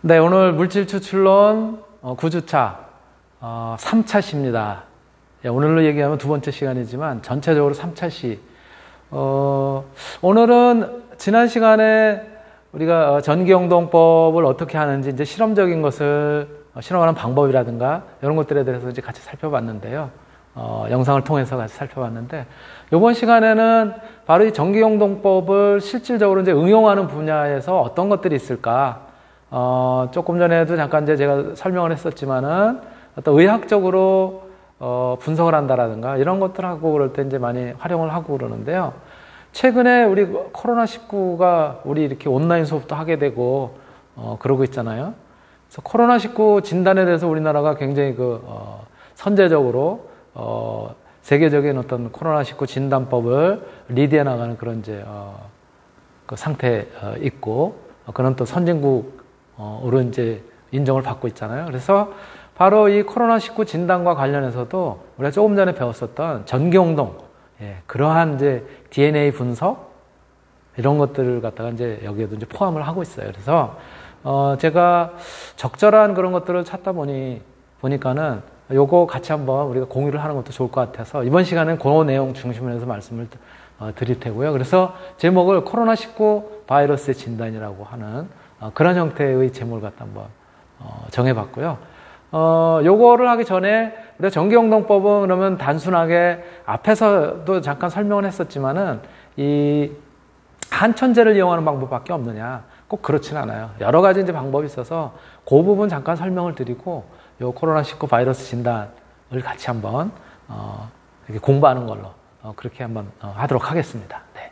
네, 오늘 물질 추출론 9주차 3차시입니다. 오늘로 얘기하면 두 번째 시간이지만 전체적으로 3차시. 오늘은 지난 시간에 우리가 전기용동법을 어떻게 하는지 이제 실험적인 것을 실험하는 방법이라든가 이런 것들에 대해서 이제 같이 살펴봤는데요. 영상을 통해서 같이 살펴봤는데 이번 시간에는 바로 이 전기용동법을 실질적으로 이제 응용하는 분야에서 어떤 것들이 있을까? 조금 전에도 잠깐 이제 제가 설명을 했었지만은 어떤 의학적으로 분석을 한다라든가 이런 것들하고 그럴 때 이제 많이 활용을 하고 그러는데요. 최근에 우리 코로나19가 우리 이렇게 온라인 수업도 하게 되고 그러고 있잖아요. 그래서 코로나19 진단에 대해서 우리나라가 굉장히 선제적으로 세계적인 어떤 코로나19 진단법을 리드해 나가는 그런 이제 그 상태에 있고 그런 또 선진국으로 이제 인정을 받고 있잖아요. 그래서 바로 이 코로나19 진단과 관련해서도 우리가 조금 전에 배웠었던 전기용동, 그러한 이제 DNA 분석 이런 것들을 갖다가 이제 여기에도 이제 포함을 하고 있어요. 그래서 제가 적절한 그런 것들을 찾다 보니까는 요거 같이 한번 우리가 공유를 하는 것도 좋을 것 같아서 이번 시간은 그 내용 중심으로 해서 말씀을 드릴 테고요. 그래서 제목을 코로나19 바이러스의 진단이라고 하는 그런 형태의 제목을 갖다 한번 정해봤고요. 요거를 하기 전에 우리가 전기용동법은 그러면 단순하게 앞에서도 잠깐 설명을 했었지만은 이 한천제를 이용하는 방법밖에 없느냐? 꼭 그렇진 않아요. 여러 가지 이제 방법이 있어서 그 부분 잠깐 설명을 드리고 요 코로나19 바이러스 진단을 같이 한번 이렇게 공부하는 걸로 그렇게 한번 하도록 하겠습니다. 네.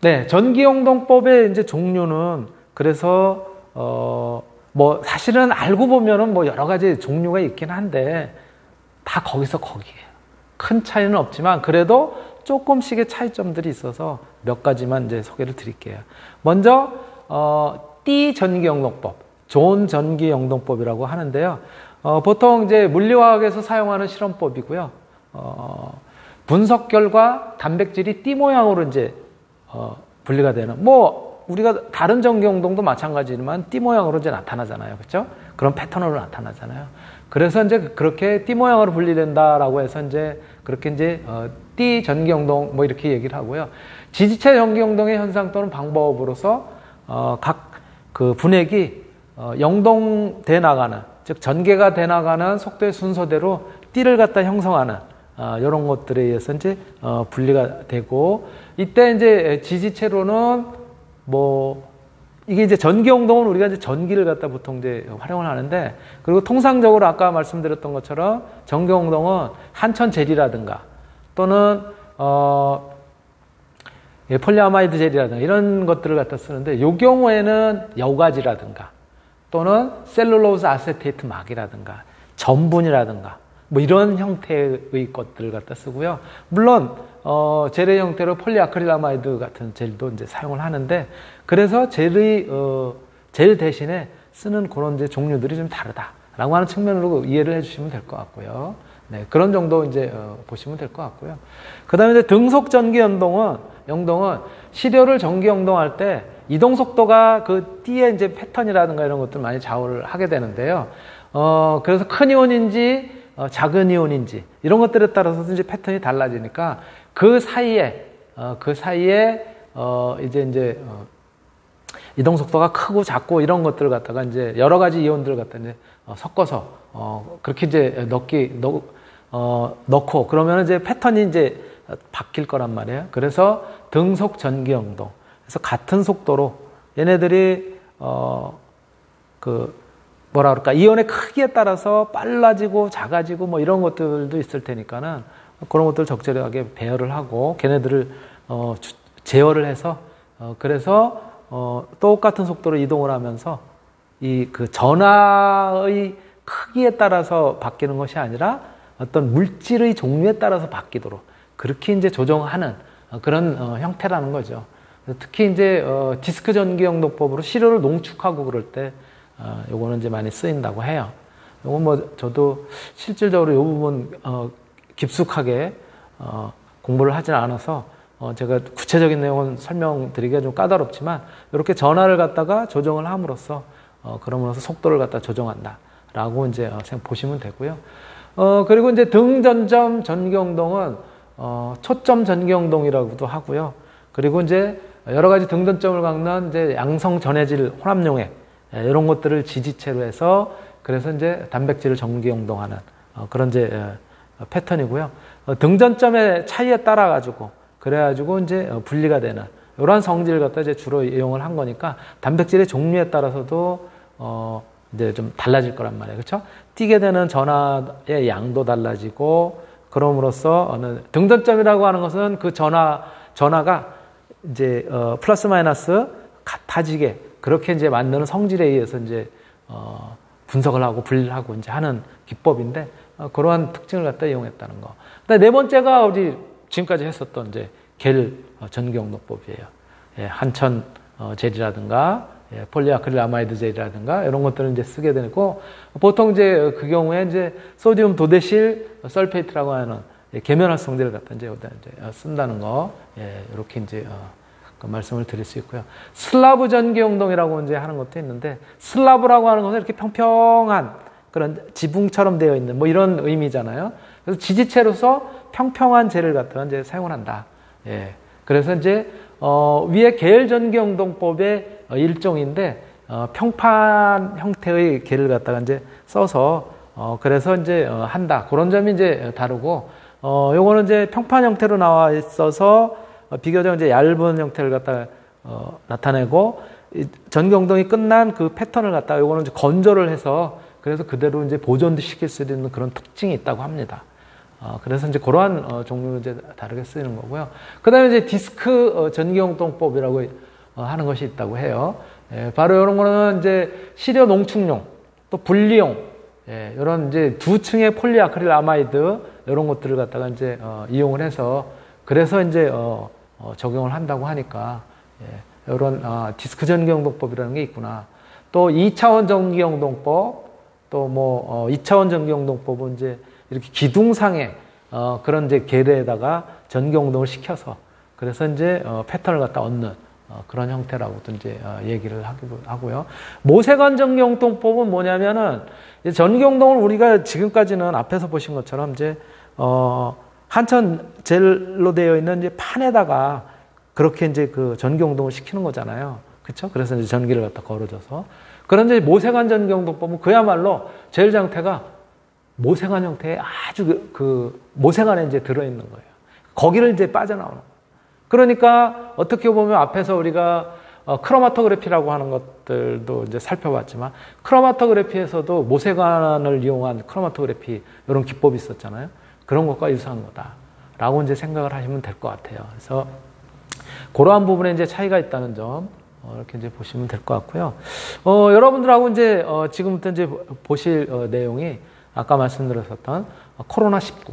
네, 전기용동법의 이제 종류는 그래서 뭐 사실은 알고 보면은 뭐 여러 가지 종류가 있긴 한데 다 거기서 거기에요. 큰 차이는 없지만 그래도 조금씩의 차이점들이 있어서 몇 가지만 이제 소개를 드릴게요. 먼저 띠 전기용동법, 존 전기용동법이라고 하는데요. 보통 이제 물리화학에서 사용하는 실험법이고요. 분석 결과 단백질이 띠 모양으로 이제 분리가 되는, 뭐 우리가 다른 전기용동도 마찬가지지만 띠 모양으로 이제 나타나잖아요, 그렇죠? 그런 패턴으로 나타나잖아요. 그래서 이제 그렇게 띠 모양으로 분리된다라고 해서 이제 그렇게 이제 띠 전기용동 뭐 이렇게 얘기를 하고요. 지지체 전기용동의 현상 또는 방법으로서 각 그 분액이 영동돼 나가는, 즉 전개가 돼 나가는 속도의 순서대로 띠를 갖다 형성하는 이런 것들에 의해서 이제 분리가 되고, 이때 이제 지지체로는 뭐 이게 이제 전기용동은 우리가 이제 전기를 갖다 보통 이제 활용을 하는데, 그리고 통상적으로 아까 말씀드렸던 것처럼 전기용동은 한천젤이라든가 또는 폴리아마이드 젤이라든가 이런 것들을 갖다 쓰는데, 이 경우에는 여과지라든가 또는 셀룰로스 아세테이트 막이라든가 전분이라든가 뭐 이런 형태의 것들을 갖다 쓰고요. 물론 젤의 형태로 폴리아크릴라마이드 같은 젤도 이제 사용을 하는데, 그래서 젤의 젤 대신에 쓰는 그런 이제 종류들이 좀 다르다라고 하는 측면으로 이해를 해주시면 될 것 같고요. 네, 그런 정도 이제 보시면 될 것 같고요. 그다음에 이제 등속 전기 영동은 시료를 전기 영동할 때 이동 속도가 그 띠의 이제 패턴이라든가 이런 것들 많이 좌우를 하게 되는데요. 그래서 큰 이온인지 작은 이온인지 이런 것들에 따라서 이제 패턴이 달라지니까 그 사이에 이제 이동 속도가 크고 작고 이런 것들을 갖다가 이제 여러 가지 이온들을 갖다 이제 섞어서 그렇게 이제 넣고 그러면 이제 패턴이 이제 바뀔 거란 말이에요. 그래서 등속 전기 영동. 그래서 같은 속도로 얘네들이 뭐라 그럴까, 이온의 크기에 따라서 빨라지고 작아지고 뭐 이런 것들도 있을 테니까는 그런 것들 적절하게 배열을 하고 걔네들을 제어를 해서 그래서 똑같은 속도로 이동을 하면서 이 그 전하의 크기에 따라서 바뀌는 것이 아니라 어떤 물질의 종류에 따라서 바뀌도록 그렇게 이제 조정하는 그런 형태라는 거죠. 특히 이제 디스크 전기용동법으로 시료를 농축하고 그럴 때 요거는 이제 많이 쓰인다고 해요. 요건 뭐 저도 실질적으로 요 부분 깊숙하게 공부를 하진 않아서 제가 구체적인 내용은 설명드리기가 좀 까다롭지만 이렇게 전하를 갖다가 조정을 함으로써 그러면서 속도를 갖다 조정한다라고 이제 보시면 되고요. 그리고 이제 등전점 전기운동은 초점 전기운동이라고도 하고요. 그리고 이제 여러 가지 등전점을 갖는 이제 양성 전해질 혼합용액 이런 것들을 지지체로 해서 그래서 이제 단백질을 전기운동하는 그런 이제 패턴이고요. 등전점의 차이에 따라 가지고 그래가지고 이제 분리가 되는 이러한 성질을 갖다 이제 주로 이용을 한 거니까 단백질의 종류에 따라서도 이제 좀 달라질 거란 말이에요. 그렇죠? 뛰게 되는 전하의 양도 달라지고 그럼으로써 등전점이라고 하는 것은 그 전하가 이제 플러스 마이너스 같아지게 그렇게 이제 만드는 성질에 의해서 이제 분석을 하고 분리를 하고 이제 하는 기법인데 그러한 특징을 갖다 이용했다는 거. 네 번째가 우리 지금까지 했었던 이제 겔 전기운동법이에요. 예, 한천 젤이라든가 폴리아크릴 아마이드 젤이라든가 이런 것들을 이제 쓰게 되고 보통 이제 그 경우에 이제 소디움 도데실 설페이트라고 하는 계면활성제를 갖다 이제 쓴다는 거 이렇게 이제 그 말씀을 드릴 수 있고요. 슬라브 전기운동이라고 이제 하는 것도 있는데 슬라브라고 하는 것은 이렇게 평평한 그런 지붕처럼 되어 있는 뭐 이런 의미잖아요. 그래서 지지체로서 평평한 젤을 갖다가 이제 사용을 한다. 예. 그래서 이제 위에 계열 전기운동법의 일종인데 평판 형태의 겔을 갖다가 이제 써서 그래서 이제 한다. 그런 점이 이제 다르고 요거는 이제 평판 형태로 나와 있어서 비교적 이제 얇은 형태를 갖다가 나타내고 전기운동이 끝난 그 패턴을 갖다가 요거는 이제 건조를 해서 그래서 그대로 이제 보존도 시킬 수 있는 그런 특징이 있다고 합니다. 그래서 이제 그러한 종류로 이제 다르게 쓰이는 거고요. 그 다음에 이제 디스크 전기운동법이라고 하는 것이 있다고 해요. 예, 바로 이런 거는 이제 시료 농축용, 또 분리용, 예, 이런 이제 두 층의 폴리아크릴 아마이드 이런 것들을 갖다가 이제 이용을 해서 그래서 이제 적용을 한다고 하니까 예, 이런 디스크 전기운동법이라는 게 있구나. 또 2차원 전기운동법, 또 뭐 2차원 전기운동법은 이제 이렇게 기둥상에 그런 이제 계대에다가 전기운동을 시켜서 그래서 이제 패턴을 갖다 얻는 그런 형태라고도 이제 얘기를 하기도 하고요. 모세관 전기운동법은 뭐냐면은 전기운동을 우리가 지금까지는 앞에서 보신 것처럼 이제 한천 젤로 되어 있는 이제 판에다가 그렇게 이제 그 전기운동을 시키는 거잖아요. 그렇죠? 그래서 이제 전기를 갖다 걸어줘서 그런데 모세관 전기운동법은 그야말로 젤 장태가 모세관 형태의 아주 그 모세관에 이제 들어있는 거예요. 거기를 이제 빠져나오는 거예요. 그러니까 어떻게 보면 앞에서 우리가 크로마토그래피라고 하는 것들도 이제 살펴봤지만 크로마토그래피에서도 모세관을 이용한 크로마토그래피 이런 기법이 있었잖아요. 그런 것과 유사한 거다라고 이제 생각을 하시면 될 것 같아요. 그래서 그러한 부분에 이제 차이가 있다는 점 이렇게 이제 보시면 될 것 같고요. 여러분들하고 이제 지금부터 이제 보실 내용이 아까 말씀드렸었던 코로나19.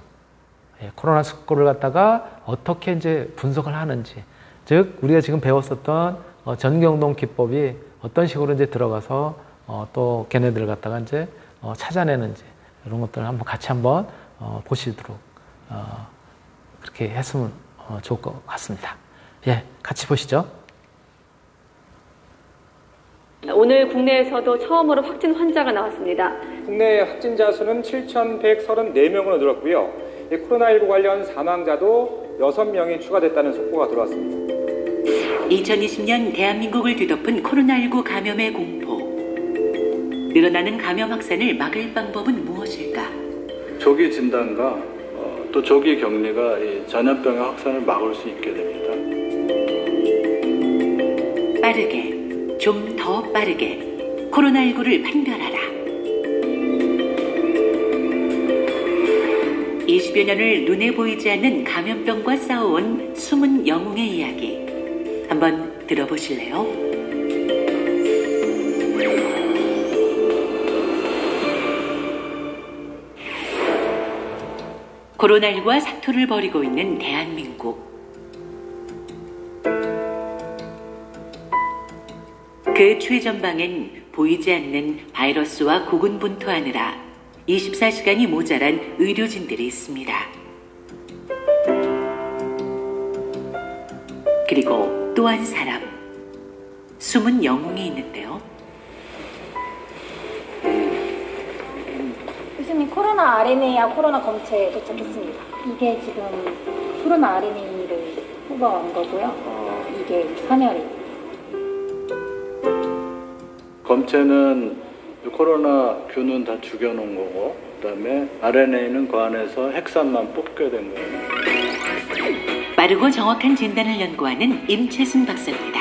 예, 코로나19를 갖다가 어떻게 이제 분석을 하는지. 즉, 우리가 지금 배웠었던 전기운동 기법이 어떤 식으로 이제 들어가서 또 걔네들을 갖다가 이제 찾아내는지. 이런 것들을 한번 같이 한번 보시도록 그렇게 했으면 좋을 것 같습니다. 예, 같이 보시죠. 오늘 국내에서도 처음으로 확진 환자가 나왔습니다. 국내 확진자 수는 7,134명으로 늘었고요. 코로나19 관련 사망자도 6명이 추가됐다는 속보가 들어왔습니다. 2020년 대한민국을 뒤덮은 코로나19 감염의 공포. 늘어나는 감염 확산을 막을 방법은 무엇일까? 조기 진단과 또 조기 격리가 이 전염병의 확산을 막을 수 있게 됩니다. 빠르게, 좀 더 빠르게 코로나19를 판별하라. 20여 년을 눈에 보이지 않는 감염병과 싸워온 숨은 영웅의 이야기. 한번 들어보실래요? 코로나19와 사투를 벌이고 있는 대한민국. 그 최전방엔 보이지 않는 바이러스와 고군분투하느라 24시간이 모자란 의료진들이 있습니다. 그리고 또 한 사람, 숨은 영웅이 있는데요. 교수님, 코로나 RNA와 코로나 검체 도착했습니다. 이게 지금 코로나 RNA를 뽑아온 거고요. 이게 선혈이. 검체는 코로나 균은 다 죽여놓은 거고, 그다음에 RNA는 그 안에서 핵산만 뽑게 된 거예요. 빠르고 정확한 진단을 연구하는 임채순 박사입니다.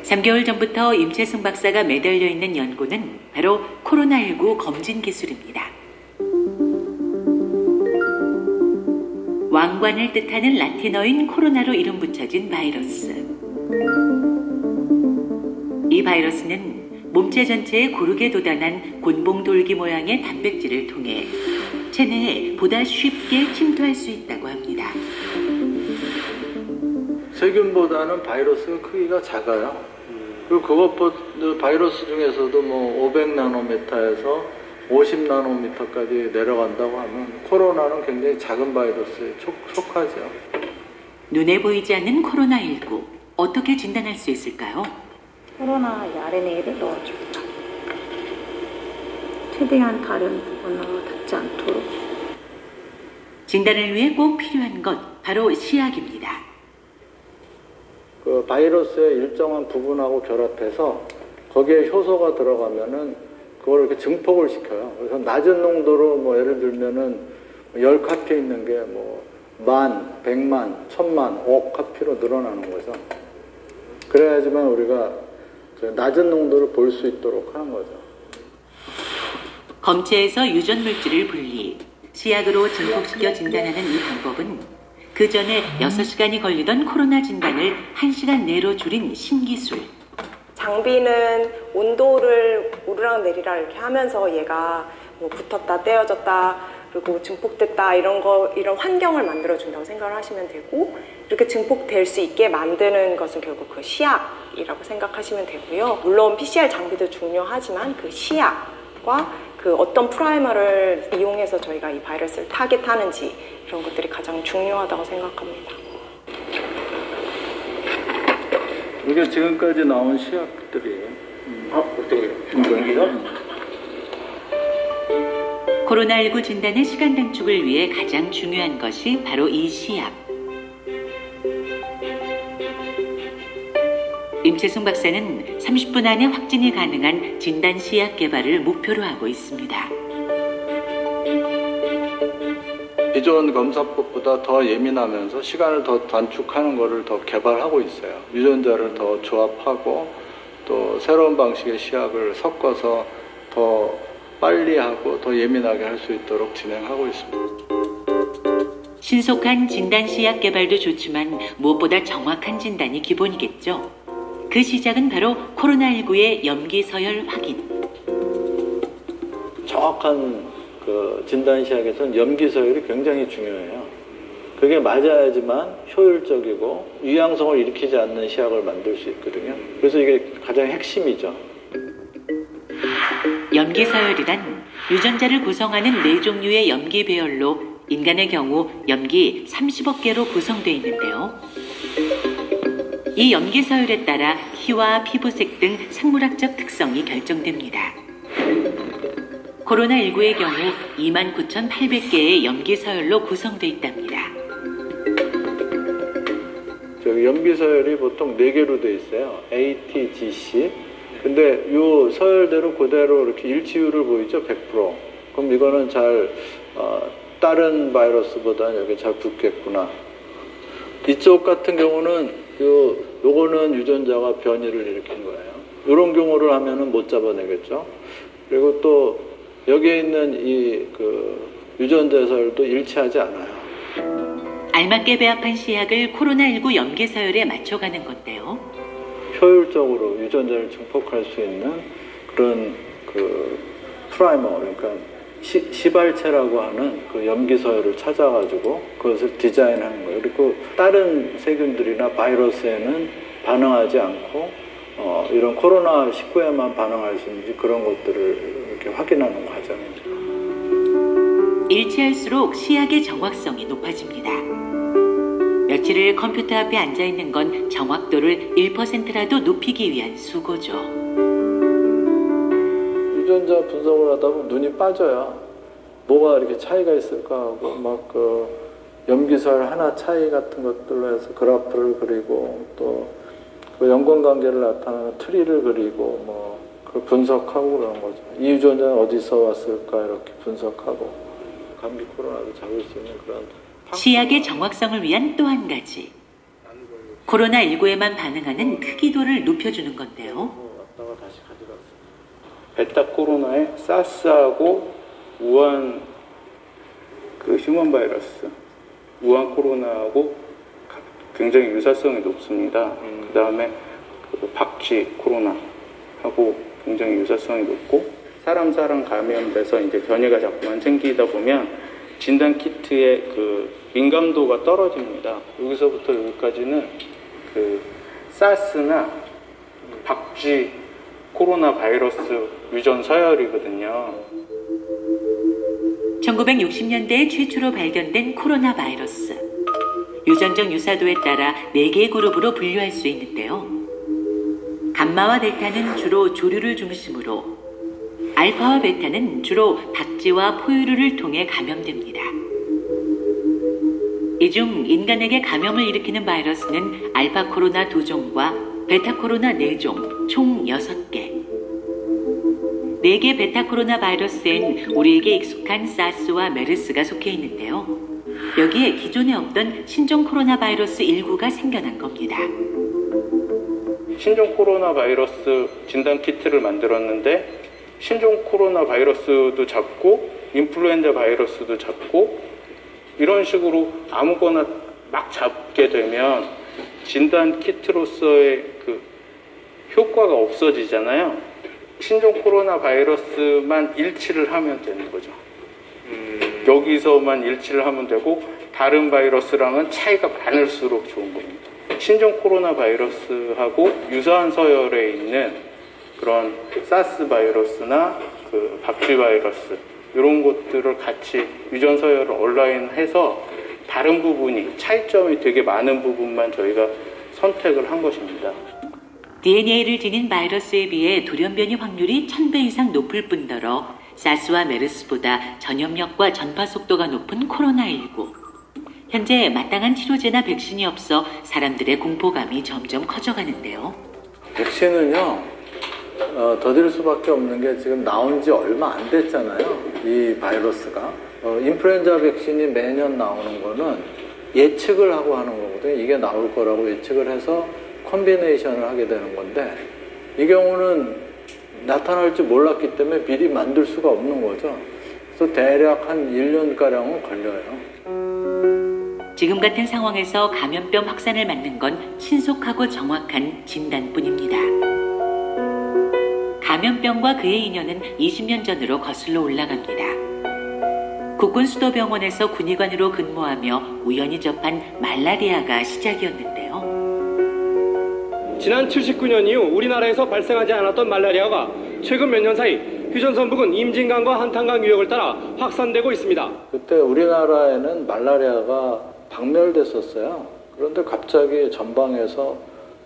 3개월 전부터 임채순 박사가 매달려 있는 연구는 바로 코로나19 검진 기술입니다. 왕관을 뜻하는 라틴어인 코로나로 이름 붙여진 바이러스. 이 바이러스는 몸체 전체에 고르게 도단한 곤봉돌기 모양의 단백질을 통해 체내에 보다 쉽게 침투할 수 있다고 합니다. 세균보다는 바이러스가 크기가 작아요. 그리고 그것보다 바이러스 중에서도 뭐 500나노미터에서 50나노미터까지 내려간다고 하면 코로나는 굉장히 작은 바이러스에 속하죠. 눈에 보이지 않는 코로나19, 어떻게 진단할 수 있을까요? 코로나 RNA를 넣어줍니다. 최대한 다른 부분으로 닿지 않도록. 진단을 위해 꼭 필요한 것, 바로 시약입니다. 그 바이러스의 일정한 부분하고 결합해서 거기에 효소가 들어가면은 그걸 이렇게 증폭을 시켜요. 그래서 낮은 농도로 뭐 예를 들면은 10카피 있는 게 뭐 10,000, 100만, 1000만, 5억 카피로 늘어나는 거죠. 그래야지만 우리가 낮은 농도를 볼 수 있도록 하는 거죠. 검체에서 유전 물질을 분리, 시약으로 증폭시켜 진단하는 이 방법은 그 전에 6시간이 걸리던 코로나 진단을 1시간 내로 줄인 신기술. 장비는 온도를 오르락 내리락 이렇게 하면서 얘가 뭐 붙었다 떼어졌다 그리고 증폭됐다 이런 환경을 만들어준다고 생각을 하시면 되고, 이렇게 증폭될 수 있게 만드는 것은 결국 그 시약이라고 생각하시면 되고요. 물론 PCR 장비도 중요하지만 그 시약과 그 어떤 프라이머를 이용해서 저희가 이 바이러스를 타겟하는지 이런 것들이 가장 중요하다고 생각합니다. 이게 지금까지 나온 시약들이에요. 어떤 거요? 코로나19 진단의 시간 단축을 위해 가장 중요한 것이 바로 이 시약. 임채순 박사는 30분 안에 확진이 가능한 진단 시약 개발을 목표로 하고 있습니다. 기존 검사법보다 더 예민하면서 시간을 더 단축하는 것을 더 개발하고 있어요. 유전자를 더 조합하고 또 새로운 방식의 시약을 섞어서 더 빨리 하고 더 예민하게 할 수 있도록 진행하고 있습니다. 신속한 진단 시약 개발도 좋지만 무엇보다 정확한 진단이 기본이겠죠. 그 시작은 바로 코로나19의 염기 서열 확인. 정확한 그 진단 시약에서는 염기 서열이 굉장히 중요해요. 그게 맞아야지만 효율적이고 유양성을 일으키지 않는 시약을 만들 수 있거든요. 그래서 이게 가장 핵심이죠. 염기 서열이란 유전자를 구성하는 4종류의 염기 배열로 인간의 경우 염기 30억 개로 구성되어 있는데요. 이 염기 서열에 따라 키와 피부색 등 생물학적 특성이 결정됩니다. 코로나19의 경우 29,800개의 염기 서열로 구성되어 있답니다. 염기 서열이 보통 4개로 되어 있어요. A, T, G, C. 근데 이 서열대로 그대로 이렇게 일치율을 보이죠? 100%. 그럼 이거는 잘 다른 바이러스보다 여기 잘 붙겠구나. 이쪽 같은 경우는 요거는 유전자가 변이를 일으킨 거예요. 이런 경우를 하면은 못 잡아내겠죠. 그리고 또 여기에 있는 이 유전자 서열도 일치하지 않아요. 알맞게 배합한 시약을 코로나19 염기 서열에 맞춰가는 건데요. 효율적으로 유전자를 증폭할 수 있는 그런 프라이머, 그러니까 시발체라고 하는 그 염기 서열을 찾아가지고 그것을 디자인하는 거예요. 그리고 다른 세균들이나 바이러스에는 반응하지 않고 이런 코로나19에만 반응할 수 있는지 그런 것들을 이렇게 확인하는 과정입니다. 일치할수록 시약의 정확성이 높아집니다. 며칠을 컴퓨터 앞에 앉아 있는 건 정확도를 1%라도 높이기 위한 수고죠. 유전자 분석을 하다 보면 눈이 빠져요. 뭐가 이렇게 차이가 있을까 하고 막 그 염기서열 하나 차이 같은 것들로 해서 그래프를 그리고 또 그 연관관계를 나타내는 트리를 그리고 뭐 그걸 분석하고 그러는 거죠. 이 유전자는 어디서 왔을까 이렇게 분석하고 감기 코로나도 잡을 수 있는 그런 시약의 정확성을 위한 또 한 가지. 코로나19에만 반응하는 크기도를 높여주는 건데요. 왔다가 다시 가져갔어요. 베타 코로나의 사스하고 우한 그 휴먼 바이러스, 우한 코로나하고 굉장히 유사성이 높습니다. 그 다음에 그 박쥐 코로나하고 굉장히 유사성이 높고 사람 감염돼서 이제 변이가 자꾸만 생기다 보면 진단 키트의 그 민감도가 떨어집니다. 여기서부터 여기까지는 그 사스나 박쥐 코로나 바이러스 유전 서열이거든요. 1960년대에 최초로 발견된 코로나 바이러스. 유전적 유사도에 따라 4개의 그룹으로 분류할 수 있는데요. 감마와 델타는 주로 조류를 중심으로, 알파와 베타는 주로 박쥐와 포유류를 통해 감염됩니다. 이 중 인간에게 감염을 일으키는 바이러스는 알파 코로나 2종과 베타 코로나 4종, 총 6개. 4개 베타 코로나 바이러스엔 우리에게 익숙한 사스와 메르스가 속해 있는데요. 여기에 기존에 없던 신종 코로나 바이러스 19가 생겨난 겁니다. 신종 코로나 바이러스 진단 키트를 만들었는데 신종 코로나 바이러스도 잡고 인플루엔자 바이러스도 잡고 이런 식으로 아무거나 막 잡게 되면 진단 키트로서의 그 효과가 없어지잖아요. 신종 코로나 바이러스만 일치를 하면 되는 거죠. 여기서만 일치를 하면 되고 다른 바이러스랑은 차이가 많을수록 좋은 겁니다. 신종 코로나 바이러스하고 유사한 서열에 있는 그런 사스 바이러스나 그 박쥐 바이러스 이런 것들을 같이 유전 서열을 온라인해서 다른 부분이 차이점이 되게 많은 부분만 저희가 선택을 한 것입니다. DNA를 지닌 바이러스에 비해 돌연변이 확률이 1000배 이상 높을 뿐더러 사스와 메르스보다 전염력과 전파 속도가 높은 코로나19. 현재 마땅한 치료제나 백신이 없어 사람들의 공포감이 점점 커져가는데요. 백신은요, 더딜 수밖에 없는 게 지금 나온 지 얼마 안 됐잖아요. 이 바이러스가. 인플루엔자 백신이 매년 나오는 거는 예측을 하고 하는 거거든요. 이게 나올 거라고 예측을 해서 콤비네이션을 하게 되는 건데 이 경우는 나타날지 몰랐기 때문에 미리 만들 수가 없는 거죠. 그래서 대략 한 1년가량은 걸려요. 지금 같은 상황에서 감염병 확산을 막는 건 신속하고 정확한 진단뿐입니다. 감염병과 그의 인연은 20년 전으로 거슬러 올라갑니다. 국군수도병원에서 군의관으로 근무하며 우연히 접한 말라리아가 시작이었는데요. 지난 79년 이후 우리나라에서 발생하지 않았던 말라리아가 최근 몇 년 사이 휴전선부근 임진강과 한탄강 유역을 따라 확산되고 있습니다. 그때 우리나라에는 말라리아가 박멸됐었어요. 그런데 갑자기 전방에서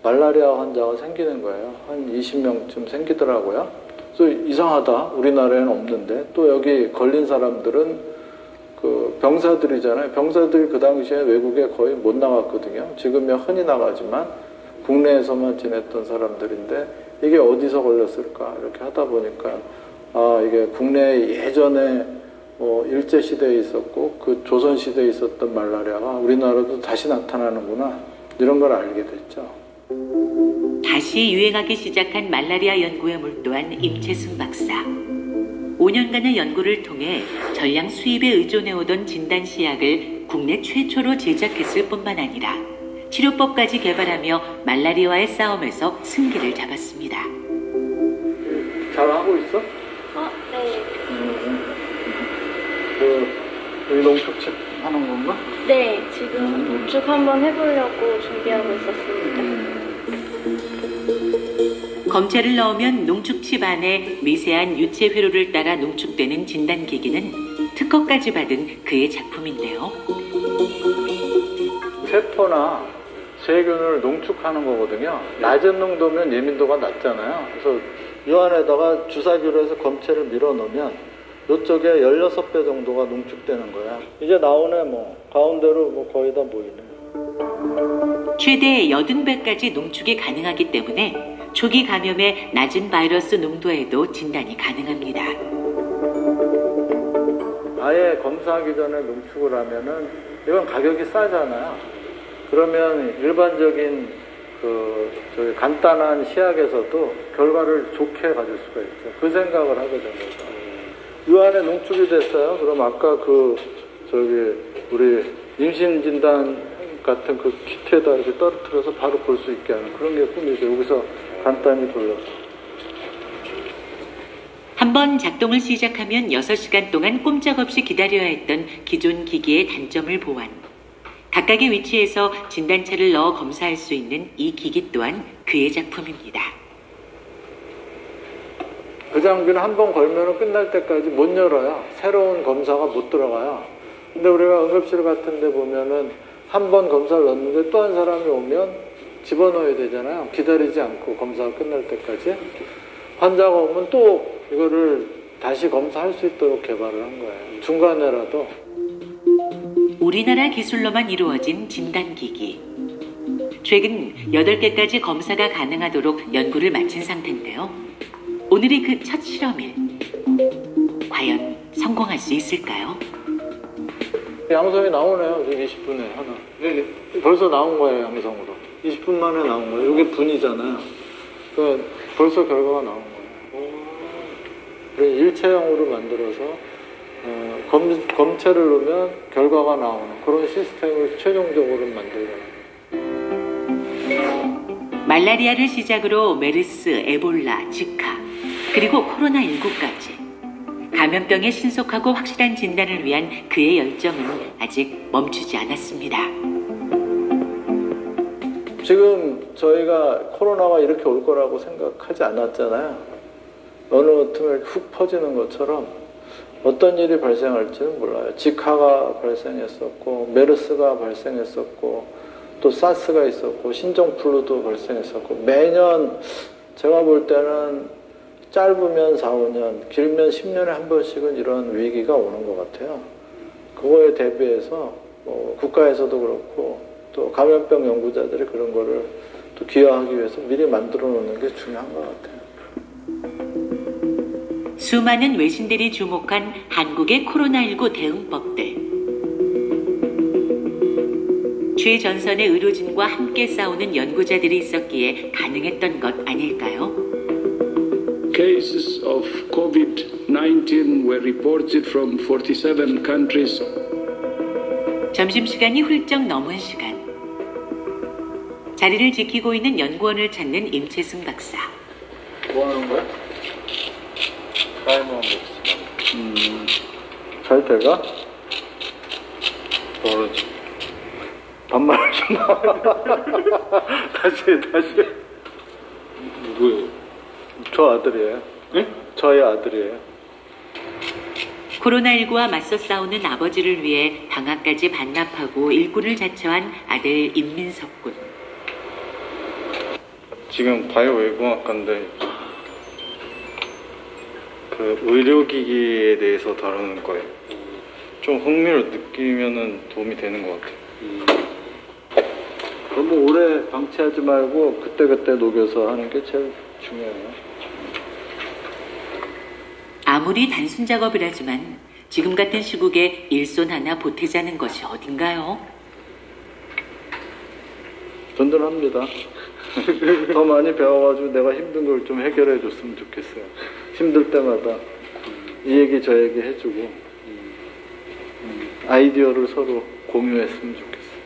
말라리아 환자가 생기는 거예요. 한 20명쯤 생기더라고요. 그래서 이상하다. 우리나라에는 없는데 또 여기 걸린 사람들은 그 병사들이잖아요. 병사들이 그 당시에 외국에 거의 못 나갔거든요. 지금이야 흔히 나가지만 국내에서만 지냈던 사람들인데 이게 어디서 걸렸을까 이렇게 하다 보니까 이게 국내에 예전에 일제시대에 있었고 그 조선시대에 있었던 말라리아가 우리나라도 다시 나타나는구나 이런 걸 알게 됐죠. 다시 유행하기 시작한 말라리아 연구에 몰두한 임채순 박사. 5년간의 연구를 통해 전량 수입에 의존해오던 진단시약을 국내 최초로 제작했을 뿐만 아니라 치료법까지 개발하며 말라리아와의 싸움에서 승기를 잡았습니다. 잘하고 있어? 네. 여기 농축책 하는 건가? 네, 지금 농축 한번 해보려고 준비하고 있었습니다. 검체를 넣으면 농축칩 안에 미세한 유체 회로를 따라 농축되는 진단기기는 특허까지 받은 그의 작품인데요. 세포나 세균을 농축하는 거거든요. 낮은 농도면 예민도가 낮잖아요. 그래서 이 안에다가 주사기로 해서 검체를 밀어넣으면 이쪽에 16배 정도가 농축되는 거야. 이제 나오네 뭐. 가운데로 뭐 거의 다 보이네. 최대 80배까지 농축이 가능하기 때문에 초기 감염의 낮은 바이러스 농도에도 진단이 가능합니다. 아예 검사하기 전에 농축을 하면은 이건 가격이 싸잖아요. 그러면 일반적인 저기 간단한 시약에서도 결과를 좋게 가질 수가 있죠. 그 생각을 하게 된 거죠. 이 안에 농축이 됐어요. 그럼 아까 우리 임신 진단 같은 그 키트에다 이렇게 떨어뜨려서 바로 볼 수 있게 하는 그런 게 꿈이죠. 여기서 간단히 돌려서. 한번 작동을 시작하면 6시간 동안 꼼짝없이 기다려야 했던 기존 기기의 단점을 보완. 각각의 위치에서 진단차를 넣어 검사할 수 있는 이 기기 또한 그의 작품입니다. 그 장비는 한 번 걸면 끝날 때까지 못 열어요. 새로운 검사가 못 들어가요. 근데 우리가 응급실 같은 데 보면은 한 번 검사를 넣었는데 또 한 사람이 오면 집어넣어야 되잖아요. 기다리지 않고 검사가 끝날 때까지. 환자가 오면 또 이거를 다시 검사할 수 있도록 개발을 한 거예요. 중간에라도. 우리나라 기술로만 이루어진 진단기기. 최근 8개까지 검사가 가능하도록 연구를 마친 상태인데요. 오늘이 그 첫 실험일. 과연 성공할 수 있을까요? 양성이 나오네요. 지금 20분에 하나. 네네. 벌써 나온 거예요, 양성으로. 20분 만에 나온 거예요. 이게 분이잖아요. 그러니까 벌써 결과가 나온 거예요. 일체형으로 만들어서 검체를 넣으면 결과가 나오는 그런 시스템을 최종적으로 만들어요. 말라리아를 시작으로 메르스, 에볼라, 지카, 그리고 코로나19까지 감염병의 신속하고 확실한 진단을 위한 그의 열정은 아직 멈추지 않았습니다. 지금 저희가 코로나가 이렇게 올 거라고 생각하지 않았잖아요. 어느 틈에 훅 퍼지는 것처럼 어떤 일이 발생할지는 몰라요. 지카가 발생했었고 메르스가 발생했었고 또 사스가 있었고 신종플루도 발생했었고 매년 제가 볼 때는 짧으면 4, 5년, 길면 10년에 한 번씩은 이런 위기가 오는 것 같아요. 그거에 대비해서 국가에서도 그렇고 또 감염병 연구자들이 그런 거를 또 기여하기 위해서 미리 만들어 놓는 게 중요한 것 같아요. 수많은 외신들이 주목한 한국의 코로나19 대응법들. 최전선의 의료진과 함께 싸우는 연구자들이 있었기에 가능했던 것 아닐까요? Cases of COVID-19 were reported from 47 countries. 점심시간이 훌쩍 넘은 시간. 자리를 지키고 있는 연구원을 찾는 임채승 박사. 뭐 하는 거야? 타이머 잘 돼가? 모르지. 반말하지 마. 다시. 누구예요? 저 아들이에요. 네? 저희 아들이에요. 코로나19와 맞서 싸우는 아버지를 위해 방학까지 반납하고 일꾼을 자처한 아들 임민석 군. 지금 바이오외부학과인데 그 의료기기에 대해서 다루는 거예요. 좀 흥미를 느끼면은 도움이 되는 것 같아요. 너무 오래 방치하지 말고 그때그때 녹여서 하는 게 제일 중요해요. 아무리 단순 작업을 하지만 지금 같은 시국에 일손 하나 보태자는 것이 어딘가요? 든든합니다. 더 많이 배워가지고 내가 힘든 걸 좀 해결해 줬으면 좋겠어요. 힘들 때마다 이 얘기 저 얘기 해주고 아이디어를 서로 공유했으면 좋겠어요.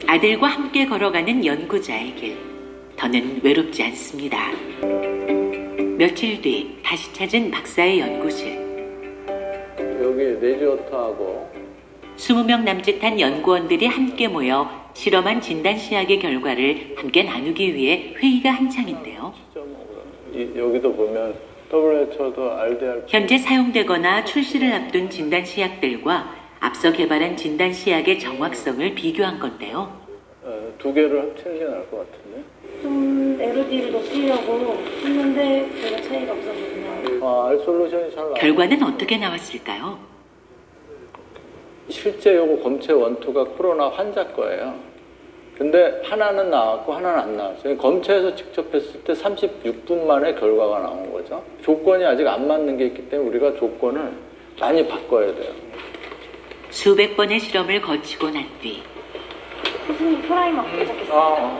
아들과 함께 걸어가는 연구자의 길. 더는 외롭지 않습니다. 며칠 뒤 다시 찾은 박사의 연구실. 여기 네지오타하고 20명 남짓한 연구원들이 함께 모여 실험한 진단시약의 결과를 함께 나누기 위해 회의가 한창인데요. 여기도 보면 WHO도 RDR 현재 사용되거나 출시를 앞둔 진단시약들과 앞서 개발한 진단시약의 정확성을 비교한 건데요. 두 개를 합치는 게 나을 것 같은데. 좀 LOD를 높이려고 했는데 별로 차이가 없었거든요. 알솔루션이 잘 나와요. 결과는 어떻게 나왔을까요? 실제 요거 검체 원투가 코로나 환자 거예요. 근데 하나는 나왔고 하나는 안 나왔어요. 검체에서 직접 했을 때 36분 만에 결과가 나온 거죠. 조건이 아직 안 맞는 게 있기 때문에 우리가 조건을 많이 바꿔야 돼요. 수백 번의 실험을 거치고 난 뒤 교수님 프라이머 도착했습니다.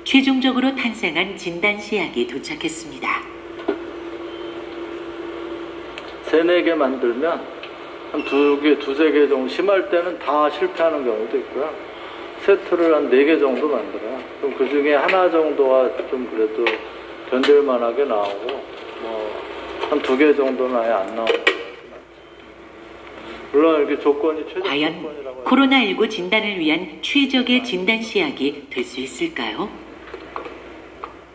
최종적으로 탄생한 진단시약이 도착했습니다. 3-4개 만들면 한 2개, 2-3개 정도, 심할 때는 다 실패하는 경우도 있고요. 세트를 한 4개 정도 만들어요. 그럼 그 중에 하나 정도가 좀 그래도 견딜 만하게 나오고, 한 2개 정도는 아예 안 나오고. 물론 이렇게 조건이 최적 과연 조건이라고 코로나19 진단을 위한 최적의 진단시약이 될 수 있을까요?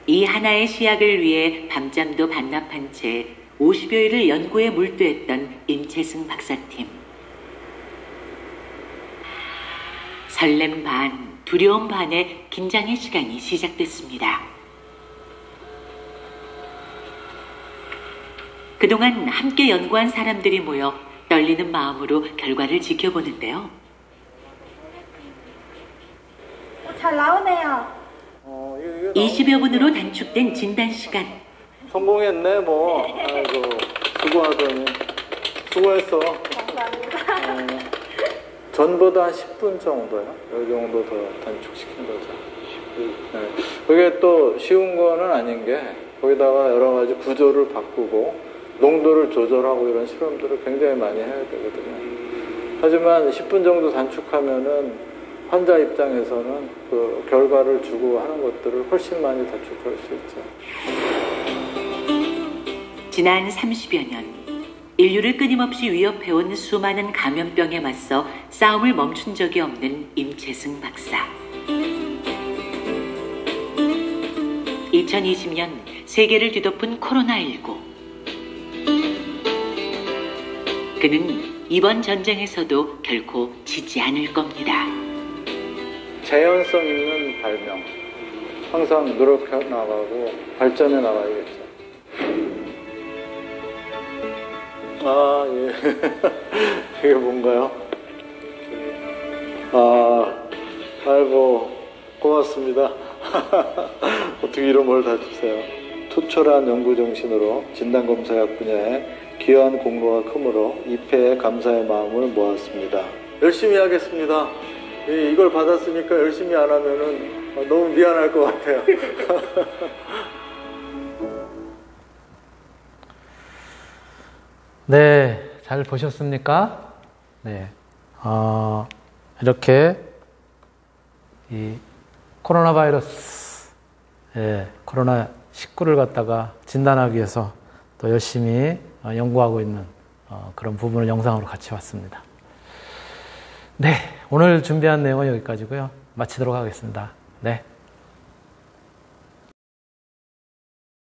이 하나의 시약을 위해 밤잠도 반납한 채 50여일을 연구에 몰두했던 임채승 박사팀. 설렘 반, 두려움 반의 긴장의 시간이 시작됐습니다. 그동안 함께 연구한 사람들이 모여 떨리는 마음으로 결과를 지켜보는데요. 잘 나오네요. 20여 분으로 단축된 진단 시간. 성공했네, 아이고, 수고하더니. 수고했어. 감사합니다. 전보다 한 10분 정도요. 이 정도 더 단축시킨 거죠. 네. 그게 또 쉬운 거는 아닌 게, 거기다가 여러 가지 구조를 바꾸고, 농도를 조절하고 이런 실험들을 굉장히 많이 해야 되거든요. 하지만 10분 정도 단축하면은 환자 입장에서는 그 결과를 주고 하는 것들을 훨씬 많이 단축할 수 있죠. 지난 30여 년, 인류를 끊임없이 위협해온 수많은 감염병에 맞서 싸움을 멈춘 적이 없는 임채승 박사. 2020년 세계를 뒤덮은 코로나19. 그는 이번 전쟁에서도 결코 지지 않을 겁니다. 재현성 있는 발명. 항상 노력해 나가고 발전해 나가야겠죠. 예. 이게 뭔가요? 아이고, 고맙습니다. 어떻게 이런 걸 다 주세요. 투철한 연구 정신으로 진단검사약 분야에 기여한 공로가 크므로 입회에 감사의 마음을 모았습니다. 열심히 하겠습니다. 이걸 받았으니까 열심히 안 하면은 너무 미안할 것 같아요. 네, 잘 보셨습니까? 네, 이렇게 이 코로나 바이러스, 코로나19를 갖다가 진단하기 위해서 또 열심히 연구하고 있는 그런 부분을 영상으로 같이 봤습니다. 네, 오늘 준비한 내용은 여기까지고요. 마치도록 하겠습니다. 네.